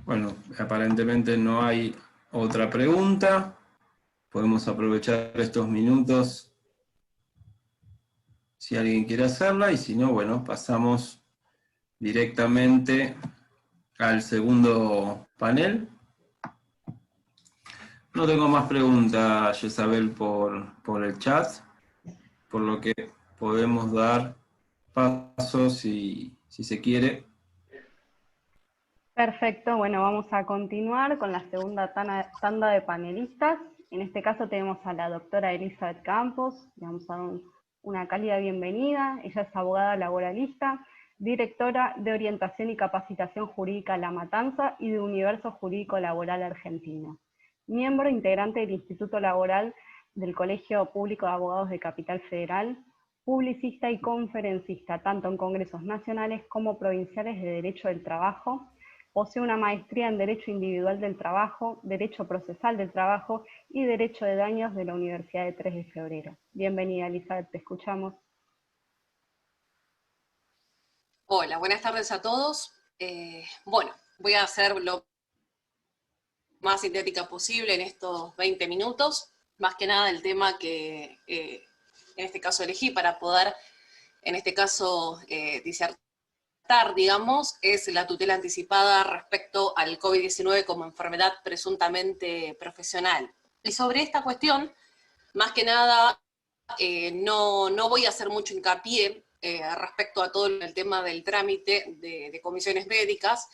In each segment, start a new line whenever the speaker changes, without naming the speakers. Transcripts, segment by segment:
Bueno, aparentemente no hay otra pregunta. Podemos aprovechar estos minutos si alguien quiere hacerla, y si no, bueno, pasamos directamente al segundo panel. No tengo más preguntas, Jezabel, por el chat, por lo que podemos dar paso, si se quiere.
Perfecto, bueno, vamos a continuar con la segunda tanda de panelistas. En este caso tenemos a la doctora Elizabeth Campos, le vamos a dar una cálida bienvenida. Ella es abogada laboralista, directora de Orientación y Capacitación Jurídica La Matanza y de Universo Jurídico Laboral Argentino. Miembro integrante del Instituto Laboral del Colegio Público de Abogados de Capital Federal, publicista y conferencista, tanto en congresos nacionales como provinciales de Derecho del Trabajo. Posee una maestría en Derecho Individual del Trabajo, Derecho Procesal del Trabajo y Derecho de Daños de la Universidad de 3 de Febrero. Bienvenida, Elizabeth, te escuchamos.
Hola, buenas tardes a todos. Bueno, voy a hacer lo más sintética posible en estos 20 minutos, más que nada el tema que en este caso elegí para poder, en este caso, disertar, digamos, es la tutela anticipada respecto al COVID-19 como enfermedad presuntamente profesional. Y sobre esta cuestión, más que nada, no voy a hacer mucho hincapié respecto a todo el tema del trámite de comisiones médicas,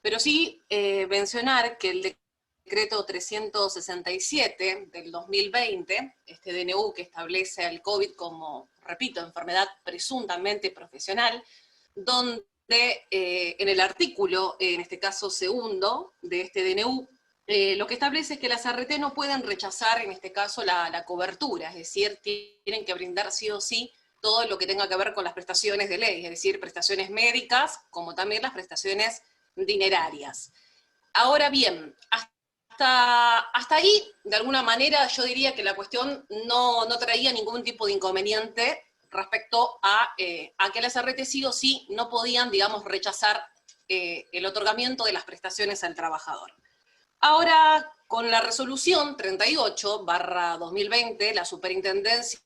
pero sí mencionar que el decreto 367 del 2020, este DNU que establece al COVID como, repito, enfermedad presuntamente profesional, donde en el artículo, en este caso segundo, de este DNU, lo que establece es que las ART no pueden rechazar, en este caso, la cobertura, es decir, tienen que brindar sí o sí todo lo que tenga que ver con las prestaciones de ley, es decir, prestaciones médicas, como también las prestaciones dinerarias. Ahora bien, hasta ahí, de alguna manera, yo diría que la cuestión no traía ningún tipo de inconveniente respecto a que las ART sí o sí no podían, digamos, rechazar el otorgamiento de las prestaciones al trabajador. Ahora, con la resolución 38/2020, la Superintendencia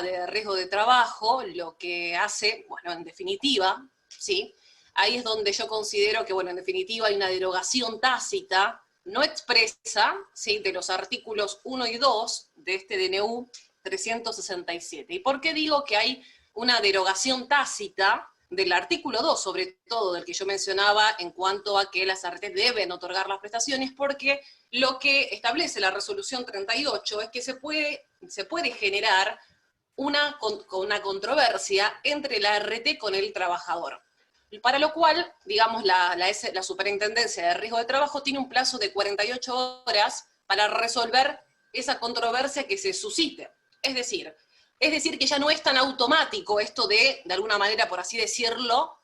de Riesgo de Trabajo lo que hace, bueno, en definitiva, ¿sí? Ahí es donde yo considero que, bueno, en definitiva hay una derogación tácita, no expresa, ¿sí?, de los artículos 1 y 2 de este DNU 367. ¿Y por qué digo que hay una derogación tácita? Del artículo 2, sobre todo, del que yo mencionaba en cuanto a que las ART deben otorgar las prestaciones, porque lo que establece la resolución 38 es que se puede generar una controversia entre la ART con el trabajador. Para lo cual, digamos, la Superintendencia de Riesgo de Trabajo tiene un plazo de 48 horas para resolver esa controversia que se suscite. Es decir, que ya no es tan automático esto de alguna manera, por así decirlo,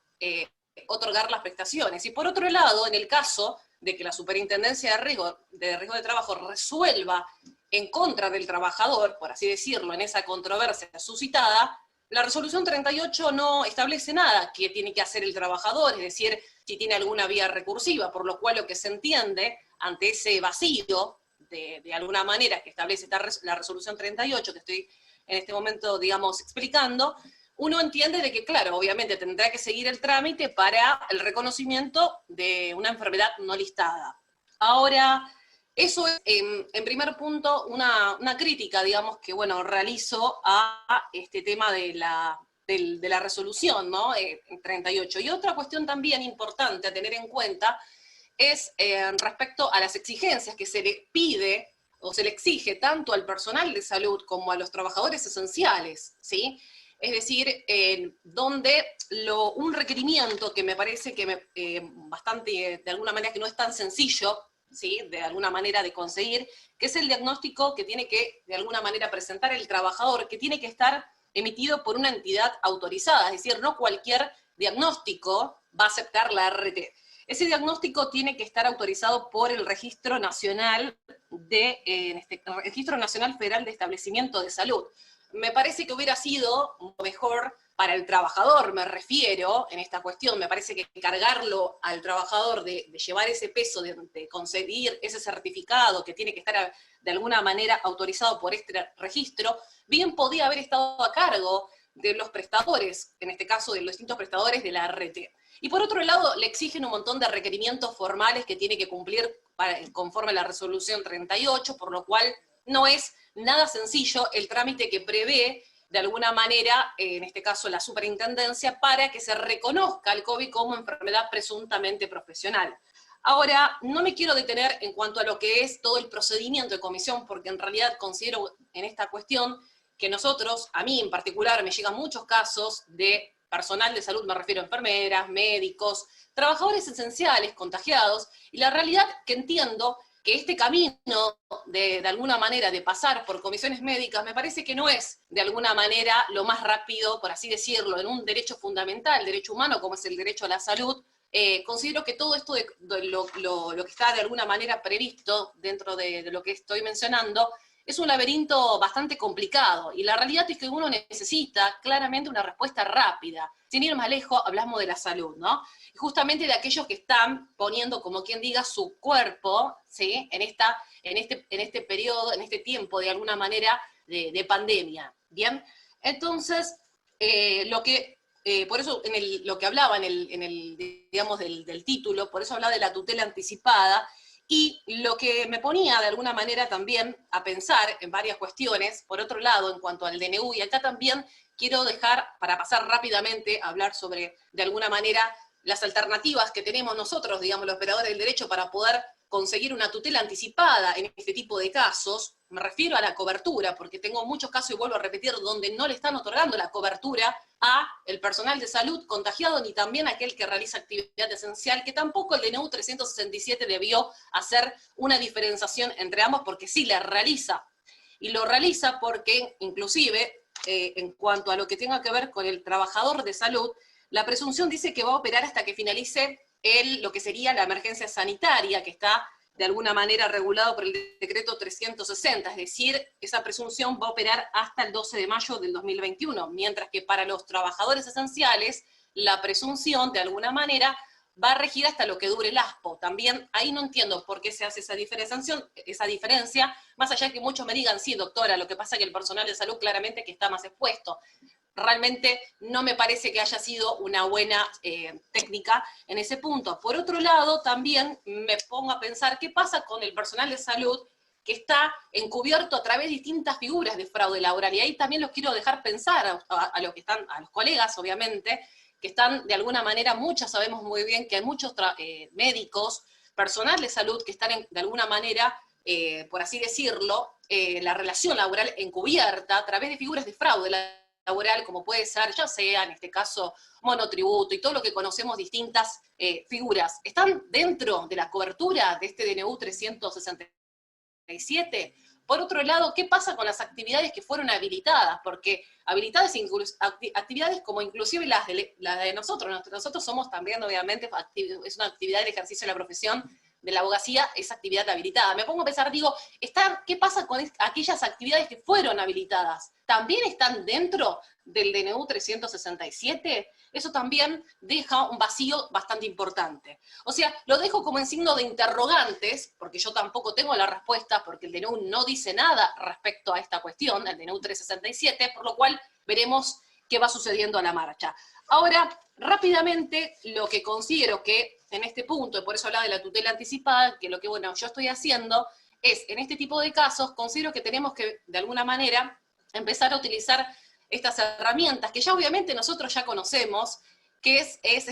otorgar las prestaciones. Y por otro lado, en el caso de que la Superintendencia de Riesgo de Trabajo resuelva en contra del trabajador, por así decirlo, en esa controversia suscitada, la resolución 38 no establece nada que tiene que hacer el trabajador, es decir, si tiene alguna vía recursiva, por lo cual lo que se entiende ante ese vacío, de alguna manera, que establece la resolución 38, que estoy en este momento, digamos, explicando, uno entiende de que, claro, obviamente tendrá que seguir el trámite para el reconocimiento de una enfermedad no listada. Ahora, eso es, en primer punto, una crítica, digamos, que, bueno, realizo a este tema de la resolución, ¿no? 38. Y otra cuestión también importante a tener en cuenta es respecto a las exigencias que se le pide o se le exige tanto al personal de salud como a los trabajadores esenciales, ¿sí? Es decir, donde un requerimiento que me parece que bastante, de alguna manera, que no es tan sencillo, ¿sí?, de alguna manera de conseguir, que es el diagnóstico que tiene que, de alguna manera, presentar el trabajador, que tiene que estar emitido por una entidad autorizada, es decir, no cualquier diagnóstico va a aceptar la ART. Ese diagnóstico tiene que estar autorizado por el Registro Nacional Registro Nacional Federal de Establecimiento de Salud. Me parece que hubiera sido mejor para el trabajador me refiero, en esta cuestión, me parece que cargarlo al trabajador de llevar ese peso, de conseguir ese certificado que tiene que estar de alguna manera autorizado por este registro, bien podía haber estado a cargo de los prestadores, en este caso de los distintos prestadores de la ART. Y por otro lado, le exigen un montón de requerimientos formales que tiene que cumplir conforme a la resolución 38, por lo cual no es nada sencillo el trámite que prevé de alguna manera, en este caso la superintendencia, para que se reconozca el COVID como enfermedad presuntamente profesional. Ahora, no me quiero detener en cuanto a lo que es todo el procedimiento de comisión, porque en realidad considero en esta cuestión que nosotros, a mí en particular, me llegan muchos casos de personal de salud, me refiero a enfermeras, médicos, trabajadores esenciales, contagiados, y la realidad que entiendo que este camino, de alguna manera, de pasar por comisiones médicas, me parece que no es, de alguna manera, lo más rápido, por así decirlo, en un derecho fundamental, derecho humano, como es el derecho a la salud. Considero que todo esto de lo que está de alguna manera previsto dentro de lo que estoy mencionando, es un laberinto bastante complicado, y la realidad es que uno necesita claramente una respuesta rápida. Sin ir más lejos, hablamos de la salud, ¿no? Y justamente de aquellos que están poniendo, como quien diga, su cuerpo, ¿sí? en este periodo, en este tiempo, de alguna manera, de pandemia, ¿bien? Entonces, por eso, lo que hablaba digamos, del título, por eso hablaba de la tutela anticipada, y lo que me ponía de alguna manera también a pensar en varias cuestiones, por otro lado, en cuanto al DNU, y acá también quiero dejar, para pasar rápidamente a hablar sobre, de alguna manera, las alternativas que tenemos nosotros, digamos, los operadores del derecho, para poder conseguir una tutela anticipada en este tipo de casos. Me refiero a la cobertura, porque tengo muchos casos, y vuelvo a repetir, donde no le están otorgando la cobertura a el personal de salud contagiado, ni también a aquel que realiza actividad esencial, que tampoco el DNU 367 debió hacer una diferenciación entre ambos, porque sí la realiza. Y lo realiza porque, inclusive, en cuanto a lo que tenga que ver con el trabajador de salud, la presunción dice que va a operar hasta que finalice lo que sería la emergencia sanitaria, que está de alguna manera regulado por el decreto 360, es decir, esa presunción va a operar hasta el 12 de mayo del 2021, mientras que para los trabajadores esenciales, la presunción, de alguna manera, va a regir hasta lo que dure el ASPO. También ahí no entiendo por qué se hace esa diferencia, más allá de que muchos me digan, sí, doctora, lo que pasa es que el personal de salud claramente que está más expuesto. Realmente no me parece que haya sido una buena técnica en ese punto. Por otro lado, también me pongo a pensar qué pasa con el personal de salud que está encubierto a través de distintas figuras de fraude laboral. Y ahí también los quiero dejar pensar a los colegas, obviamente, que están de alguna manera, muchas sabemos muy bien que hay muchos médicos, personal de salud que están de alguna manera, por así decirlo, la relación laboral encubierta a través de figuras de fraude laboral, como puede ser, ya sea en este caso monotributo y todo lo que conocemos, distintas figuras. ¿Están dentro de la cobertura de este DNU 367? Por otro lado, ¿qué pasa con las actividades que fueron habilitadas? Porque actividades como inclusive las de nosotros. Nosotros somos también, obviamente, es una actividad del ejercicio de la profesión de la abogacía, es actividad habilitada. Me pongo a pensar, digo, ¿qué pasa con aquellas actividades que fueron habilitadas? ¿También están dentro del DNU 367? Eso también deja un vacío bastante importante. O sea, lo dejo como en signo de interrogantes, porque yo tampoco tengo la respuesta, porque el DNU no dice nada respecto a esta cuestión, el DNU 367, por lo cual veremos qué va sucediendo a la marcha. Ahora, rápidamente, lo que considero que en este punto, y por eso hablaba de la tutela anticipada, que lo que yo estoy haciendo es, en este tipo de casos, considero que tenemos que, de alguna manera, empezar a utilizar estas herramientas que ya obviamente nosotros ya conocemos, que es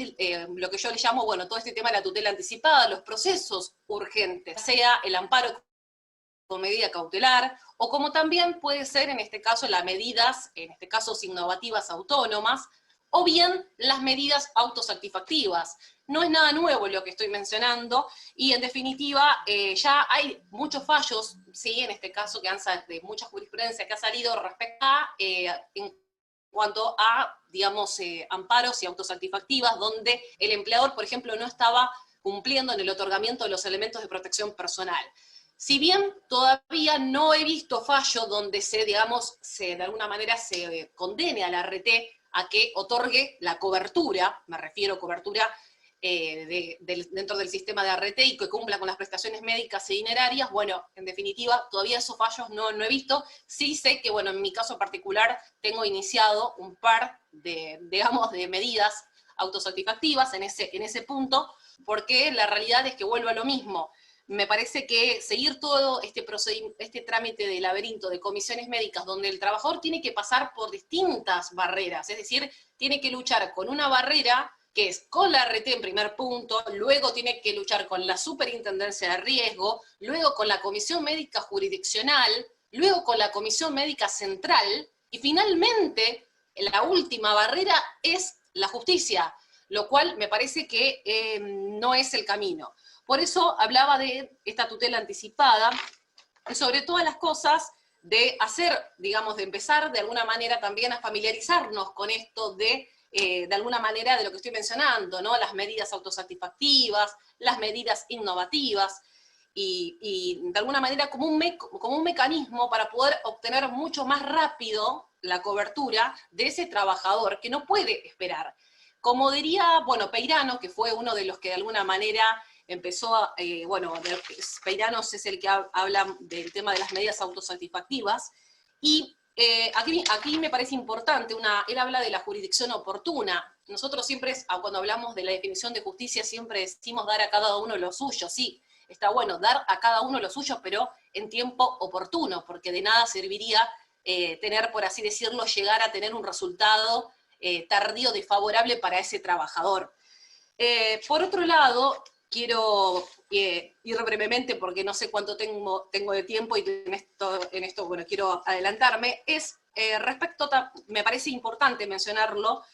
lo que yo le llamo, todo este tema de la tutela anticipada, los procesos urgentes, sea el amparo con medida cautelar, o como también puede ser, en este caso, las medidas, en este caso, innovativas autónomas, o bien las medidas autosatisfactivas. No es nada nuevo lo que estoy mencionando, y en definitiva ya hay muchos fallos, ¿sí? En este caso de mucha jurisprudencia que ha salido respecto a, en cuanto a, digamos, amparos y autosatisfactivas, donde el empleador, por ejemplo, no estaba cumpliendo en el otorgamiento de los elementos de protección personal. Si bien todavía no he visto fallo donde de alguna manera se condene a la ART a que otorgue la cobertura, me refiero a cobertura dentro del sistema de ART y que cumpla con las prestaciones médicas e dinerarias. Bueno, en definitiva, todavía esos fallos no he visto. Sí sé que, bueno, en mi caso particular tengo iniciado un par de, digamos, de medidas autosatisfactivas en ese punto, porque la realidad es que vuelvo a lo mismo. Me parece que seguir todo este trámite de laberinto de comisiones médicas, donde el trabajador tiene que pasar por distintas barreras, es decir, tiene que luchar con una barrera que es con la ART en primer punto, luego tiene que luchar con la superintendencia de riesgo, luego con la comisión médica jurisdiccional, luego con la comisión médica central, y finalmente la última barrera es la justicia, lo cual me parece que no es el camino. Por eso hablaba de esta tutela anticipada, y sobre todas las cosas, de hacer, digamos, de empezar de alguna manera también a familiarizarnos con esto de alguna manera de lo que estoy mencionando, ¿no? Las medidas autosatisfactivas, las medidas innovativas, y de alguna manera como un mecanismo para poder obtener mucho más rápido la cobertura de ese trabajador que no puede esperar. Como diría, bueno, Peirano, que fue uno de los que de alguna manera empezó, bueno, Peirano es el que habla del tema de las medidas autosatisfactivas, y aquí me parece importante, él habla de la jurisdicción oportuna. Nosotros siempre, cuando hablamos de la definición de justicia, siempre decimos dar a cada uno lo suyo. Sí, está bueno dar a cada uno lo suyo, pero en tiempo oportuno, porque de nada serviría tener, por así decirlo, llegar a tener un resultado tardío desfavorable para ese trabajador. Por otro lado, quiero ir brevemente, porque no sé cuánto tengo de tiempo, y en esto bueno, quiero adelantarme, me parece importante mencionarlo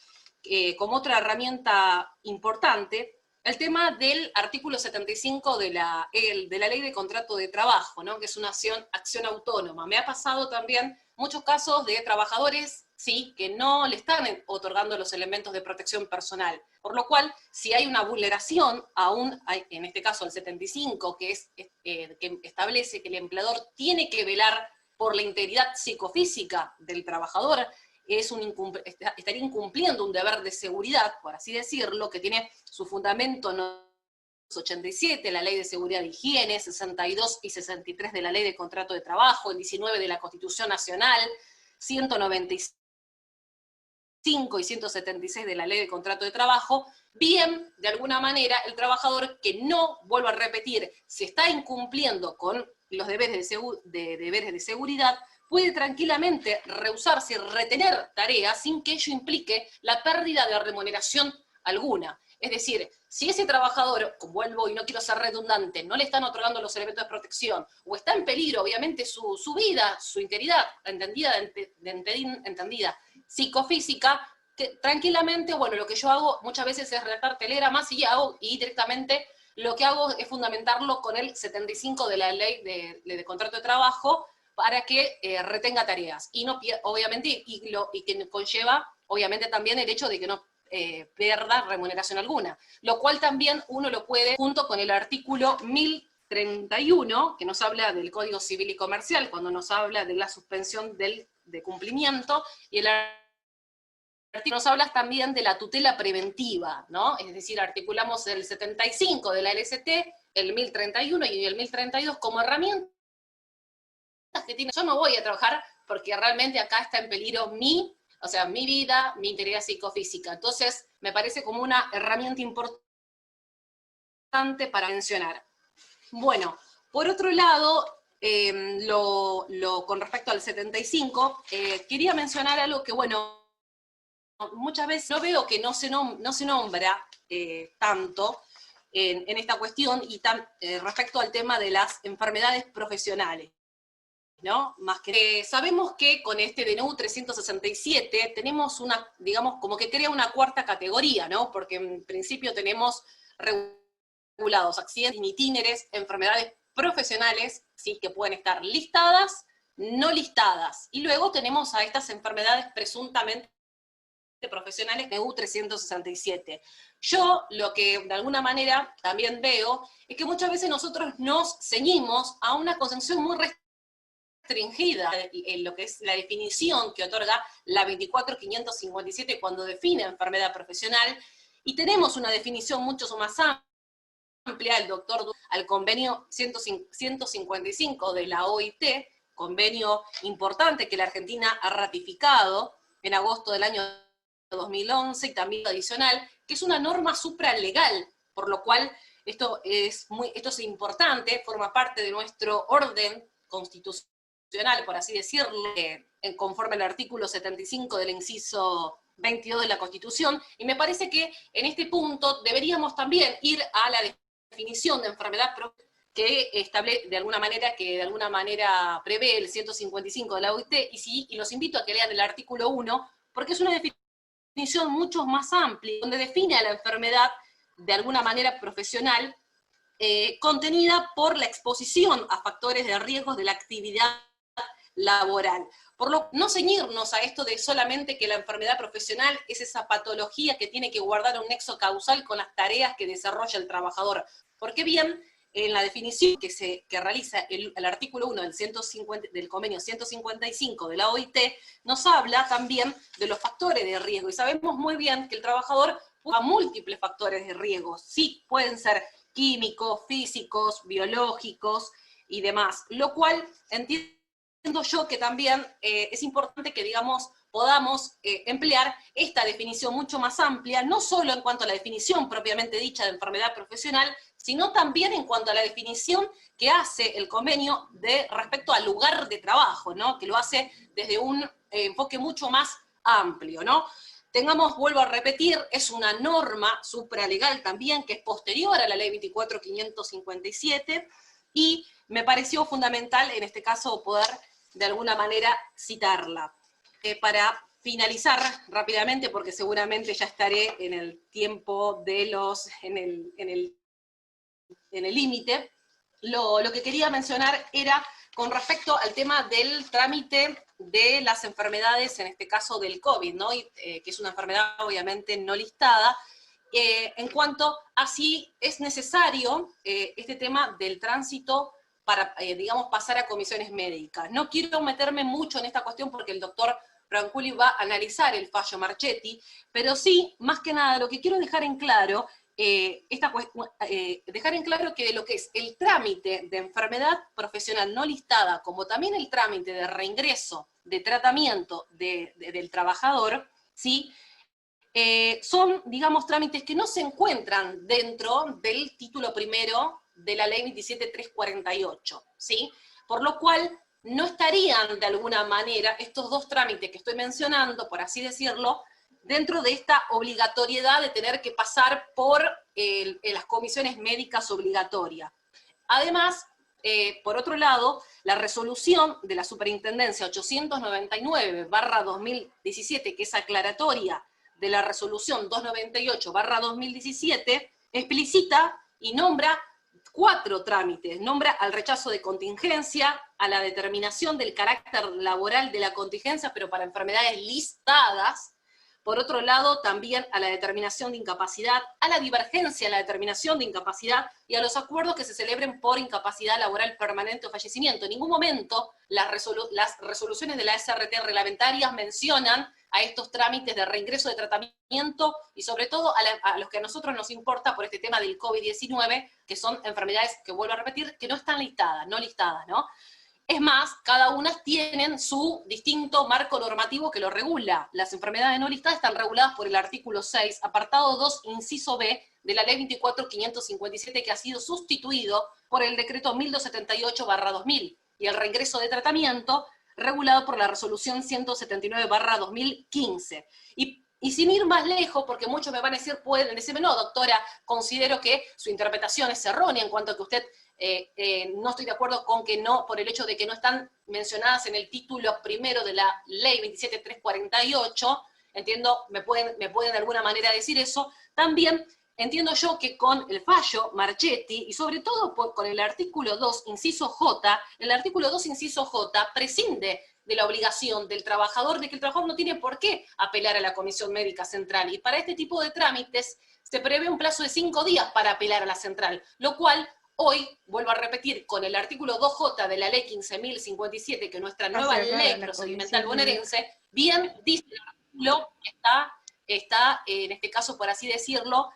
como otra herramienta importante, el tema del artículo 75 de la Ley de Contrato de Trabajo, ¿no? Que es una acción autónoma. Me ha pasado también muchos casos de trabajadores, sí, que no le están otorgando los elementos de protección personal, por lo cual, si hay una vulneración, en este caso el 75, que establece que el empleador tiene que velar por la integridad psicofísica del trabajador, estaría incumpliendo un deber de seguridad, por así decirlo, que tiene su fundamento en los 87, la Ley de Seguridad de Higiene, 62 y 63 de la Ley de Contrato de Trabajo, el 19 de la Constitución Nacional, 195 y 176 de la Ley de Contrato de Trabajo. Bien, de alguna manera, el trabajador que no, vuelvo a repetir, se está incumpliendo con los deberes de seguridad, puede tranquilamente rehusarse y retener tareas sin que ello implique la pérdida de remuneración alguna. Es decir, si ese trabajador, vuelvo y no quiero ser redundante, no le están otorgando los elementos de protección, o está en peligro, obviamente, su vida, su integridad, entendida psicofísica, que tranquilamente, bueno, lo que yo hago muchas veces es redactar telegramas y directamente lo que hago es fundamentarlo con el 75 de la Ley de Contrato de Trabajo para que retenga tareas, y no, obviamente, y que conlleva, obviamente, también el hecho de que no pierda remuneración alguna, lo cual también uno lo puede, junto con el artículo 1031, que nos habla del Código Civil y Comercial, cuando nos habla de la suspensión de cumplimiento, y el artículo nos habla también de la tutela preventiva, ¿no? Es decir, articulamos el 75 de la LST, el 1031 y el 1032 como herramientas que tiene. Yo no voy a trabajar porque realmente acá está en peligro mi vida, mi integridad psicofísica. Entonces, me parece como una herramienta importante para mencionar. Bueno, por otro lado, con respecto al 75, quería mencionar algo que, bueno, muchas veces no veo que no se nombra tanto en esta cuestión, y respecto al tema de las enfermedades profesionales, ¿no? Más que sabemos que con este DNU 367 tenemos digamos, como que crea una cuarta categoría, ¿no? Porque en principio tenemos regulados accidentes itíneres, enfermedades profesionales, ¿sí? Que pueden estar listadas, no listadas, y luego tenemos a estas enfermedades presuntamente profesionales DNU 367. Yo lo que de alguna manera también veo es que muchas veces nosotros nos ceñimos a una concepción muy restringida en lo que es la definición que otorga la 24.557 cuando define enfermedad profesional, y tenemos una definición mucho más amplia, el doctor, al convenio 155 de la OIT, convenio importante que la Argentina ha ratificado en agosto del año 2011, y también adicional, que es una norma supralegal, por lo cual esto es importante, forma parte de nuestro orden constitucional, por así decirlo, conforme al artículo 75 del inciso 22 de la Constitución, y me parece que en este punto deberíamos también ir a la definición de enfermedad que establece de alguna manera prevé el 155 de la OIT, y los invito a que lean el artículo 1, porque es una definición mucho más amplia, donde define a la enfermedad de alguna manera profesional, contenida por la exposición a factores de riesgos de la actividad laboral. Por lo no ceñirnos a esto de solamente que la enfermedad profesional es esa patología que tiene que guardar un nexo causal con las tareas que desarrolla el trabajador. Porque bien, en la definición que realiza el artículo 1 del convenio 155 de la OIT, nos habla también de los factores de riesgo, y sabemos muy bien que el trabajador a múltiples factores de riesgo, sí, pueden ser químicos, físicos, biológicos y demás, lo cual entiendo yo que también es importante que, digamos, podamos emplear esta definición mucho más amplia, no solo en cuanto a la definición propiamente dicha de enfermedad profesional, sino también en cuanto a la definición que hace el convenio respecto al lugar de trabajo, ¿no? Que lo hace desde un enfoque mucho más amplio, ¿no? Vuelvo a repetir, es una norma supralegal también, que es posterior a la ley 24.557, y me pareció fundamental en este caso poder de alguna manera citarla. Para finalizar rápidamente, porque seguramente ya estaré en el tiempo en el límite, lo que quería mencionar era con respecto al tema del trámite de las enfermedades, en este caso del COVID, ¿no? Que es una enfermedad obviamente no listada, en cuanto a si es necesario este tema del tránsito para, digamos, pasar a comisiones médicas. No quiero meterme mucho en esta cuestión porque el doctor Branculi va a analizar el fallo Marchetti, pero sí, más que nada, lo que quiero dejar en claro, dejar en claro que de lo que es el trámite de enfermedad profesional no listada, como también el trámite de reingreso de tratamiento del trabajador, ¿sí? Son, digamos, trámites que no se encuentran dentro del título primero de la ley 27.348, ¿sí? Por lo cual no estarían de alguna manera estos dos trámites que estoy mencionando, por así decirlo, dentro de esta obligatoriedad de tener que pasar por las comisiones médicas obligatorias. Además, por otro lado, la resolución de la Superintendencia 899/2017, que es aclaratoria de la resolución 298/2017, explicita y nombra 4 trámites. Nombra al rechazo de contingencia, a la determinación del carácter laboral de la contingencia, pero para enfermedades listadas. Por otro lado, también a la determinación de incapacidad, a la divergencia en la determinación de incapacidad y a los acuerdos que se celebren por incapacidad laboral permanente o fallecimiento. En ningún momento las resoluciones de la SRT reglamentarias mencionan a estos trámites de reingreso de tratamiento y sobre todo a los que a nosotros nos importa por este tema del COVID-19, que son enfermedades, que vuelvo a repetir, que no están listadas, ¿no? Es más, cada una tienen su distinto marco normativo que lo regula. Las enfermedades no listadas están reguladas por el artículo 6, apartado 2, inciso B, de la ley 24.557, que ha sido sustituido por el decreto 1278/2000, y el reingreso de tratamiento regulado por la resolución 179/2015. Y sin ir más lejos, porque muchos me van a decir, pueden decirme, no, doctora, considero que su interpretación es errónea en cuanto a que usted no estoy de acuerdo con que no, por el hecho de que no están mencionadas en el título primero de la ley 27.348, entiendo, me pueden de alguna manera decir eso. También entiendo yo que con el fallo Marchetti, y sobre todo con el artículo 2, inciso J, el artículo 2, inciso J, prescinde de la obligación del trabajador, de que el trabajador no tiene por qué apelar a la Comisión Médica Central, y para este tipo de trámites se prevé un plazo de 5 días para apelar a la central, lo cual hoy, vuelvo a repetir, con el artículo 2J de la ley 15.057, que es nuestra nueva ley procedimental bonaerense, bien dice el artículo que está, en este caso, por así decirlo,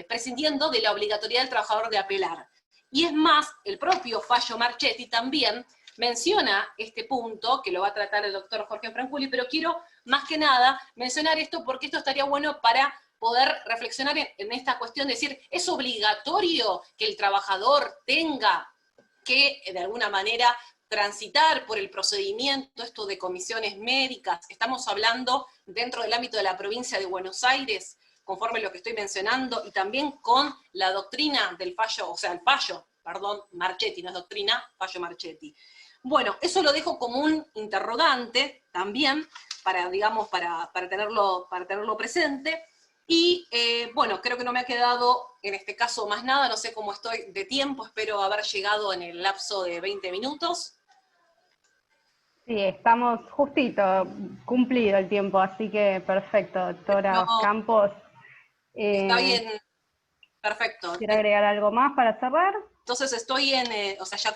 prescindiendo de la obligatoriedad del trabajador de apelar. Y es más, el propio fallo Marchetti también menciona este punto, que lo va a tratar el doctor Jorge Franculi, pero quiero más que nada mencionar esto porque esto estaría bueno para poder reflexionar en esta cuestión de decir, ¿es obligatorio que el trabajador tenga que, de alguna manera, transitar por el procedimiento esto de comisiones médicas? Estamos hablando dentro del ámbito de la provincia de Buenos Aires, conforme a lo que estoy mencionando, y también con la doctrina del fallo, o sea, el fallo, perdón, Marchetti, no es doctrina, fallo Marchetti. Bueno, eso lo dejo como un interrogante también, para, digamos, para tenerlo presente. Y bueno, creo que no me ha quedado en este caso más nada, no sé cómo estoy de tiempo, espero haber llegado en el lapso de 20 minutos.
Sí, estamos justito, cumplido el tiempo, así que perfecto, doctora Campos.
Está bien, perfecto.
¿Quiere agregar algo más para cerrar?
Entonces estoy en, o sea, ya...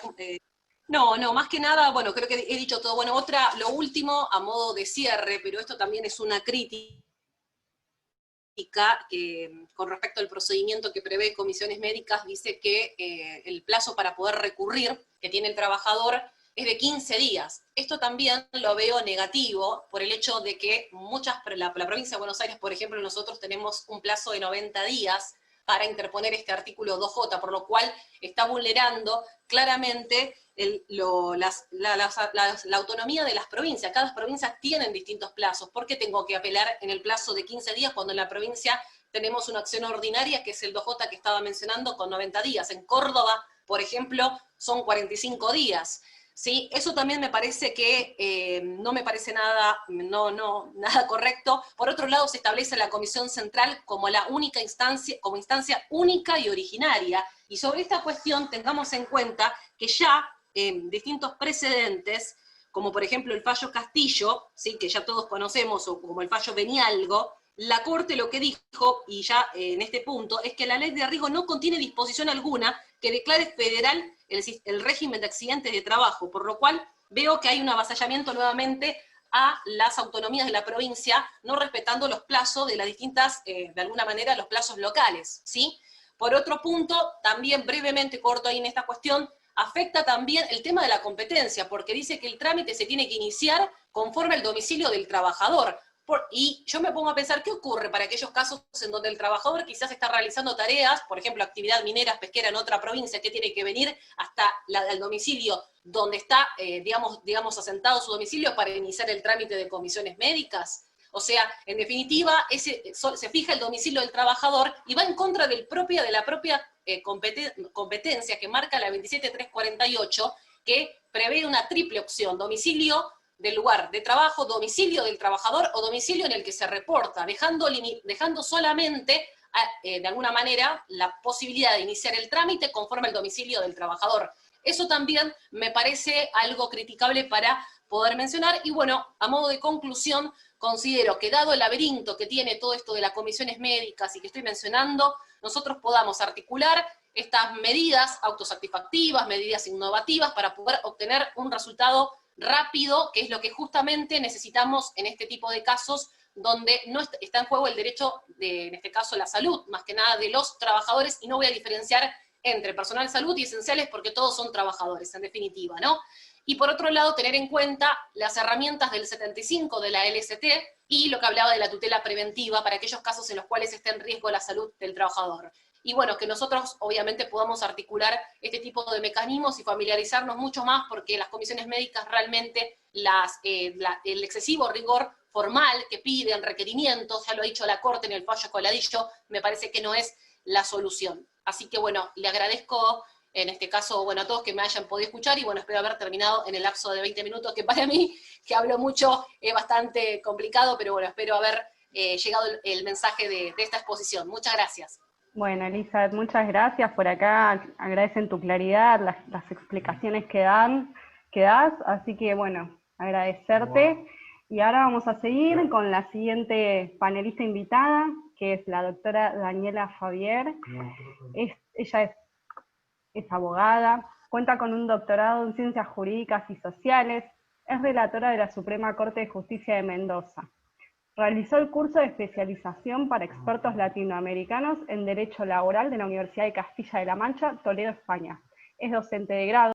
no, más que nada, bueno, creo que he dicho todo. Bueno, lo último, a modo de cierre, pero esto también es una crítica, con respecto al procedimiento que prevé comisiones médicas, dice que el plazo para poder recurrir que tiene el trabajador es de 15 días. Esto también lo veo negativo por el hecho de que la provincia de Buenos Aires, por ejemplo, nosotros tenemos un plazo de 90 días para interponer este artículo 2J, por lo cual está vulnerando claramente la autonomía de las provincias. Cada provincia tienen distintos plazos. ¿Por qué tengo que apelar en el plazo de 15 días cuando en la provincia tenemos una acción ordinaria, que es el 2J que estaba mencionando, con 90 días? En Córdoba, por ejemplo, son 45 días. ¿Sí? Eso también me parece que no me parece nada correcto. Por otro lado, se establece la Comisión Central como la única instancia, como instancia única y originaria. Y sobre esta cuestión tengamos en cuenta que ya distintos precedentes, como por ejemplo el fallo Castillo, ¿sí? Que ya todos conocemos, o como el fallo Benialgo, la Corte lo que dijo, y ya en este punto, es que la ley de riesgo no contiene disposición alguna que declare federal el régimen de accidentes de trabajo, por lo cual veo que hay un avasallamiento nuevamente a las autonomías de la provincia, no respetando los plazos de las distintas, de alguna manera, los plazos locales, ¿sí? Por otro punto, también brevemente corto ahí en esta cuestión, afecta también el tema de la competencia, porque dice que el trámite se tiene que iniciar conforme al domicilio del trabajador. Y yo me pongo a pensar, ¿qué ocurre para aquellos casos en donde el trabajador quizás está realizando tareas, por ejemplo, actividad minera, pesquera en otra provincia, que tiene que venir hasta el domicilio donde está, digamos, asentado su domicilio para iniciar el trámite de comisiones médicas? O sea, en definitiva, se fija el domicilio del trabajador y va en contra de la propia competencia que marca la 27348, que prevé una triple opción: domicilio del lugar de trabajo, domicilio del trabajador o domicilio en el que se reporta, dejando solamente, de alguna manera, la posibilidad de iniciar el trámite conforme al domicilio del trabajador. Eso también me parece algo criticable para poder mencionar. Y bueno, a modo de conclusión, considero que dado el laberinto que tiene todo esto de las comisiones médicas y que estoy mencionando, nosotros podamos articular estas medidas autosatisfactivas, medidas innovativas, para poder obtener un resultado rápido, que es lo que justamente necesitamos en este tipo de casos, donde no está en juego el derecho de, en este caso, la salud, más que nada de los trabajadores, y no voy a diferenciar entre personal de salud y esenciales porque todos son trabajadores, en definitiva, ¿no? Y por otro lado, tener en cuenta las herramientas del 75 de la LST y lo que hablaba de la tutela preventiva para aquellos casos en los cuales esté en riesgo la salud del trabajador. Y bueno, que nosotros obviamente podamos articular este tipo de mecanismos y familiarizarnos mucho más, porque las comisiones médicas realmente, el excesivo rigor formal que piden, requerimientos, ya lo ha dicho la Corte en el fallo Coladillo, me parece que no es la solución. Así que bueno, le agradezco en este caso, bueno, a todos que me hayan podido escuchar, y bueno, espero haber terminado en el lapso de 20 minutos, que para mí, que hablo mucho, es bastante complicado, pero bueno, espero haber llegado el mensaje de esta exposición. Muchas gracias.
Bueno, Elizabeth, muchas gracias. Por acá agradecen tu claridad, las explicaciones que das, así que bueno, agradecerte. Y ahora vamos a seguir con la siguiente panelista invitada, que es la doctora Daniela Fabier. Ella es Es abogada, cuenta con un doctorado en Ciencias Jurídicas y Sociales, es relatora de la Suprema Corte de Justicia de Mendoza. Realizó el curso de especialización para expertos latinoamericanos en Derecho Laboral de la Universidad de Castilla de la Mancha, Toledo, España. Es docente de grado